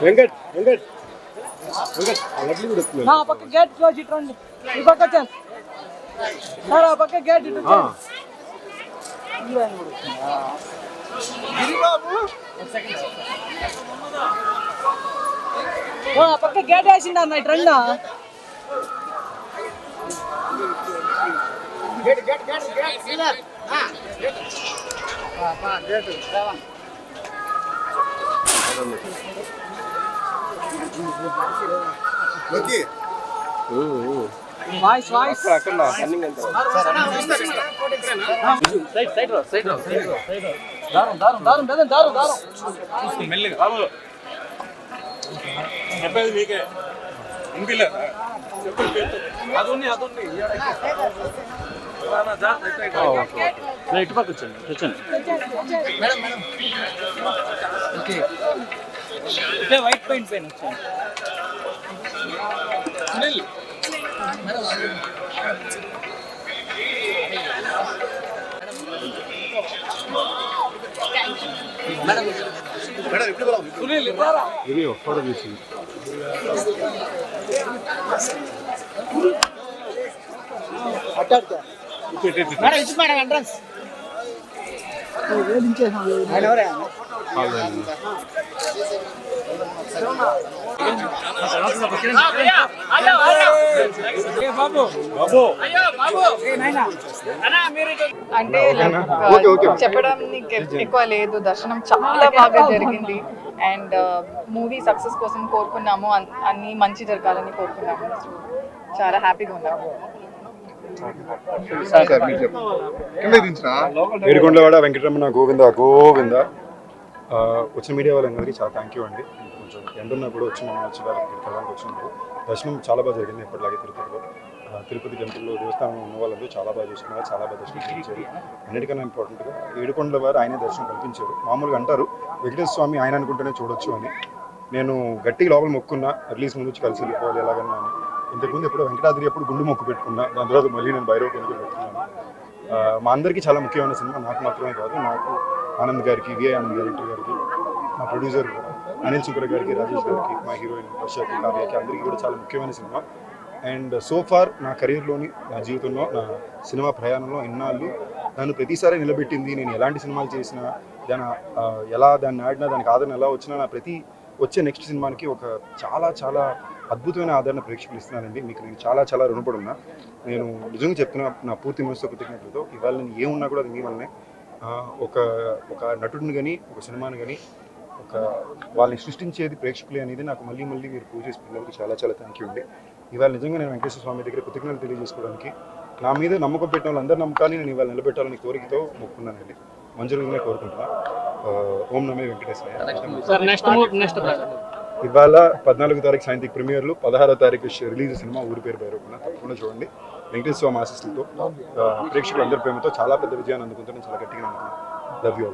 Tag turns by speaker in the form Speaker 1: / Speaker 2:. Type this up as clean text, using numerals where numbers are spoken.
Speaker 1: వెంకట్ వెంకట్ వెంకట్ లడ్లు కూడా వస్తుంది.
Speaker 2: నా పక్క గేట్ క్లోజ్ ఇటు రండి. ఈ పక్క వచ్చాను సార్, ఆ పక్క గేట్ ఇటు ఆ పక్క గేట్ వేసిండ అన్న ఇటు రండి. వాయిస్ వాయిస్
Speaker 1: అక్కడ రన్నింగ్ అంతా మెల్లిగా చెప్పేది మీకే ఇంపిలేదు
Speaker 3: ఇటు పక్క వచ్చండి
Speaker 2: ఇదే వైట్ పెయింట్ పెయిన్ వచ్చాను.
Speaker 1: ఇది ఫోటో తీసి
Speaker 4: అంటే చెప్పడానికి ఎక్కువ లేదు. దర్శనం చాలా బాగా జరిగింది అండ్ మూవీ సక్సెస్ కోసం కోరుకున్నాము, అన్ని మంచి జరగాలని కోరుకున్నాము. చాలా హ్యాపీగా ఉన్నాము.
Speaker 1: ఏడుకొండలవాడ వెంకటరమణ గోవింద గోవింద. వచ్చిన మీడియా వాళ్ళందరికీ చాలా థ్యాంక్ యూ అండి. కొంచెం ఎండున్నా కూడా వచ్చి మనం వచ్చి వాళ్ళకి కలవడానికి వచ్చినప్పుడు దర్శనం చాలా బాగా జరిగింది. ఎప్పటిలాగే తిరుపతిలో తిరుపతి టెంపుల్లో దేవస్థానంలో ఉన్న వాళ్ళందరూ చాలా బాగా చూసుకున్నారు, చాలా బాగా దర్శనం కల్పించారు. అన్నిటికన్నా ఇంపార్టెంట్గా ఏడుకొండల వారు ఆయనే దర్శనం కల్పించారు. మామూలుగా అంటారు వెంకటేశ్వర స్వామి ఆయన అనుకుంటేనే చూడొచ్చు అని. నేను గట్టిగా లోపల మొక్కున్నా రిలీజ్ ముందు వచ్చి కలిసి వెళ్ళిపోవాలి ఎలాగన్నా అని. ఇంతకుముందు ఎప్పుడు వెంకటాద్రి ఎప్పుడు గుండు మొక్కు పెట్టుకున్నా, దాని తర్వాత మళ్ళీ నేను భైరవ కొనుగోలు పెట్టుకున్నాను. మా అందరికీ చాలా ముఖ్యమైన సినిమా, నాకు మాత్రమే కాదు, నాకు ఆనంద్ గారికి, విఐ ఆనంద్ డైరెక్టర్ గారికి, మా ప్రొడ్యూసర్ అనిల్ సుబ్ర గారికి, రాజేష్ గారికి, మా హీరోయిన్ వర్షకి, కావ్యకి, అందరికీ కూడా చాలా ముఖ్యమైన సినిమా. అండ్ సో ఫార్ నా కెరీర్లోని, నా జీవితంలో, నా సినిమా ప్రయాణంలో ఇన్నాళ్ళు నన్ను ప్రతిసారి నిలబెట్టింది. నేను ఎలాంటి సినిమాలు చేసినా, దాన్ని ఆడినా, దానికి ఆదరణ ఎలా వచ్చినా, నా ప్రతి వచ్చే నెక్స్ట్ సినిమాకి ఒక చాలా చాలా అద్భుతమైన ఆదరణ ప్రేక్షకులు ఇస్తున్నానండి. మీకు నేను చాలా చాలా రుణపడి ఉన్నా. నేను నిజంగా చెప్తున్నా, నా పూర్తి మనసుతో కృతజ్ఞతలతో. ఇవాళ నేను ఏమున్నా కూడా అది మీ వల్లనే. ఒక నటుడిని కానీ, ఒక సినిమాని కానీ, వాళ్ళని సృష్టించేది ప్రేక్షకులే అనేది నాకు మళ్ళీ మళ్ళీ మీరు ప్రూవ్ చేసి పిల్లలకి చాలా చాలా థ్యాంక్ యూ అండి. ఇవాళ నిజంగా నేను వెంకటేశ్వర స్వామి దగ్గర కృతజ్ఞతలు తెలియజేసుకోవడానికి, నా మీద నమ్మకం పెట్టిన వాళ్ళందరి నమ్మకాన్ని నేను ఇవాళ నిలబెట్టాలని కోరికతో మొక్కున్నానండి. మంజులుగానే కోరుకుంటున్నా. ఓం నమే వెంకటేశ్వర. ఇవాళ 14వ తారీఖు సాయంత్రం ప్రీమియర్లు, 16వ తారీఖు రిలీజ్ సినిమా ఊరి పేరు భైరవకొండ. తప్పకుండా చూడండి. వెంకటేశ్వర స్వామి ఆశీస్సులతో, ప్రేక్షకులు అందరి ప్రేమతో చాలా పెద్ద విజయాన్ని అందుకుంటారని చాలా గట్టిగా అనుకుంటున్నాను. Love you all.